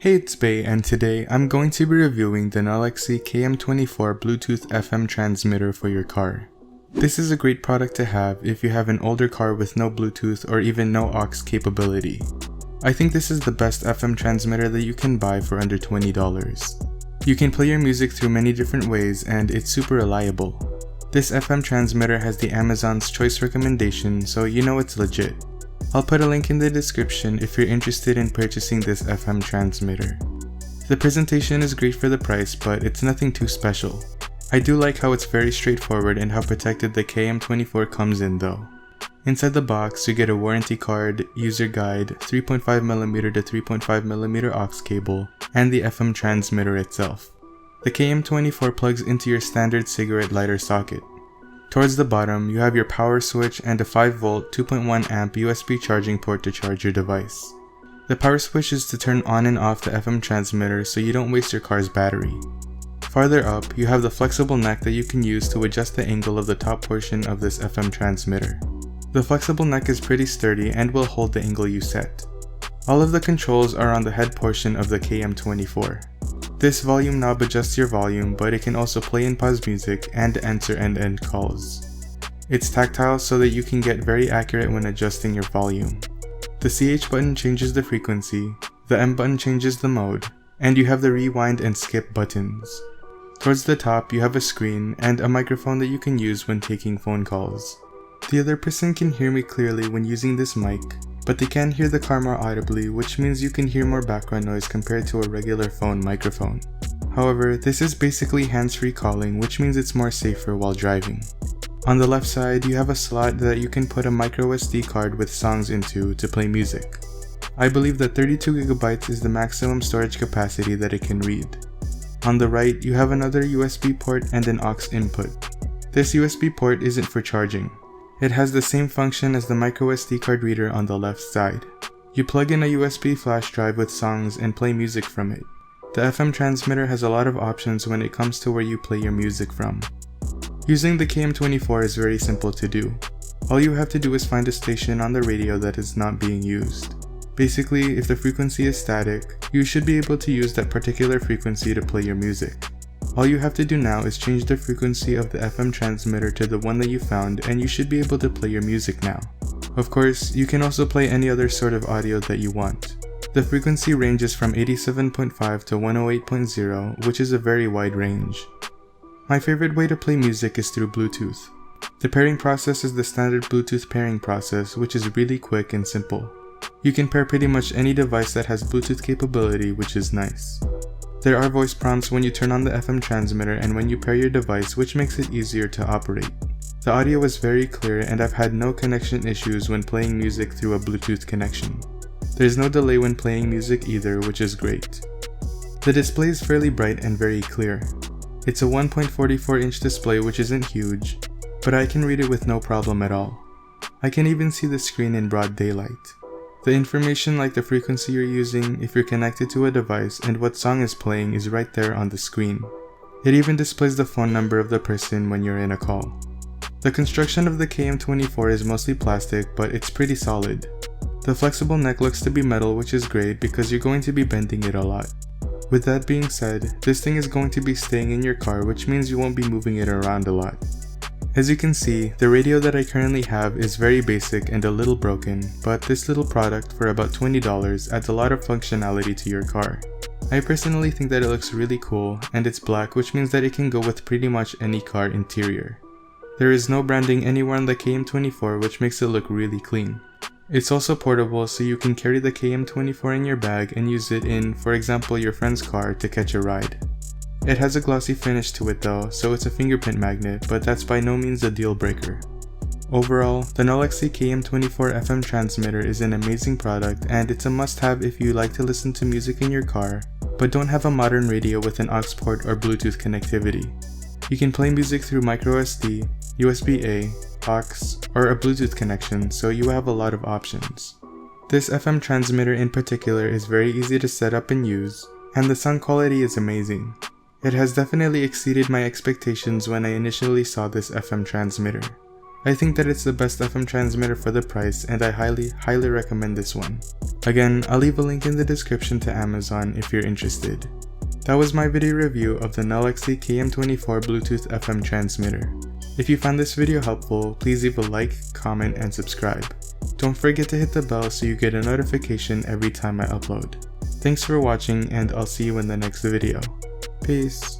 Hey, it's Bey, and today I'm going to be reviewing the Nulaxy KM24 Bluetooth FM transmitter for your car. This is a great product to have if you have an older car with no Bluetooth or even no aux capability. I think this is the best FM transmitter that you can buy for under $20. You can play your music through many different ways and it's super reliable. This FM transmitter has the Amazon's Choice recommendation, so you know it's legit. I'll put a link in the description if you're interested in purchasing this FM transmitter. The presentation is great for the price, but it's nothing too special. I do like how it's very straightforward and how protected the KM24 comes in though. Inside the box, you get a warranty card, user guide, 3.5mm to 3.5mm aux cable, and the FM transmitter itself. The KM24 plugs into your standard cigarette lighter socket. Towards the bottom, you have your power switch and a 5V 2.1A USB charging port to charge your device. The power switch is to turn on and off the FM transmitter so you don't waste your car's battery. Farther up, you have the flexible neck that you can use to adjust the angle of the top portion of this FM transmitter. The flexible neck is pretty sturdy and will hold the angle you set. All of the controls are on the head portion of the KM24. This volume knob adjusts your volume, but it can also play and pause music and answer end-to-end calls. It's tactile so that you can get very accurate when adjusting your volume. The CH button changes the frequency, the M button changes the mode, and you have the rewind and skip buttons. Towards the top, you have a screen and a microphone that you can use when taking phone calls. The other person can hear me clearly when using this mic, but they can hear the car more audibly, which means you can hear more background noise compared to a regular phone microphone. However, this is basically hands-free calling, which means it's more safer while driving. On the left side, you have a slot that you can put a microSD card with songs into to play music. I believe that 32GB is the maximum storage capacity that it can read. On the right, you have another USB port and an aux input. This USB port isn't for charging. It has the same function as the microSD card reader on the left side. You plug in a USB flash drive with songs and play music from it. The FM transmitter has a lot of options when it comes to where you play your music from. Using the KM24 is very simple to do. All you have to do is find a station on the radio that is not being used. Basically, if the frequency is static, you should be able to use that particular frequency to play your music. All you have to do now is change the frequency of the FM transmitter to the one that you found and you should be able to play your music now. Of course, you can also play any other sort of audio that you want. The frequency ranges from 87.5 to 108.0, which is a very wide range. My favorite way to play music is through Bluetooth. The pairing process is the standard Bluetooth pairing process, which is really quick and simple. You can pair pretty much any device that has Bluetooth capability, which is nice. There are voice prompts when you turn on the FM transmitter and when you pair your device, which makes it easier to operate. The audio is very clear and I've had no connection issues when playing music through a Bluetooth connection. There's no delay when playing music either, which is great. The display is fairly bright and very clear. It's a 1.44-inch display, which isn't huge, but I can read it with no problem at all. I can even see the screen in broad daylight. The information like the frequency you're using, if you're connected to a device, and what song is playing is right there on the screen. It even displays the phone number of the person when you're in a call. The construction of the KM24 is mostly plastic, but it's pretty solid. The flexible neck looks to be metal, which is great because you're going to be bending it a lot. With that being said, this thing is going to be staying in your car, which means you won't be moving it around a lot. As you can see, the radio that I currently have is very basic and a little broken, but this little product for about $20 adds a lot of functionality to your car. I personally think that it looks really cool, and it's black, which means that it can go with pretty much any car interior. There is no branding anywhere on the KM24, which makes it look really clean. It's also portable, so you can carry the KM24 in your bag and use it in, for example, your friend's car to catch a ride. It has a glossy finish to it though, so it's a fingerprint magnet, but that's by no means a deal breaker. Overall, the Nulaxy KM24 FM transmitter is an amazing product and it's a must-have if you like to listen to music in your car, but don't have a modern radio with an aux port or Bluetooth connectivity. You can play music through microSD, USB-A, aux, or a Bluetooth connection, so you have a lot of options. This FM transmitter in particular is very easy to set up and use, and the sound quality is amazing. It has definitely exceeded my expectations when I initially saw this FM transmitter. I think that it's the best FM transmitter for the price, and I highly recommend this one. Again, I'll leave a link in the description to Amazon if you're interested. That was my video review of the Nulaxy KM24 Bluetooth FM transmitter. If you found this video helpful, please leave a like, comment, and subscribe. Don't forget to hit the bell so you get a notification every time I upload. Thanks for watching, and I'll see you in the next video. Peace.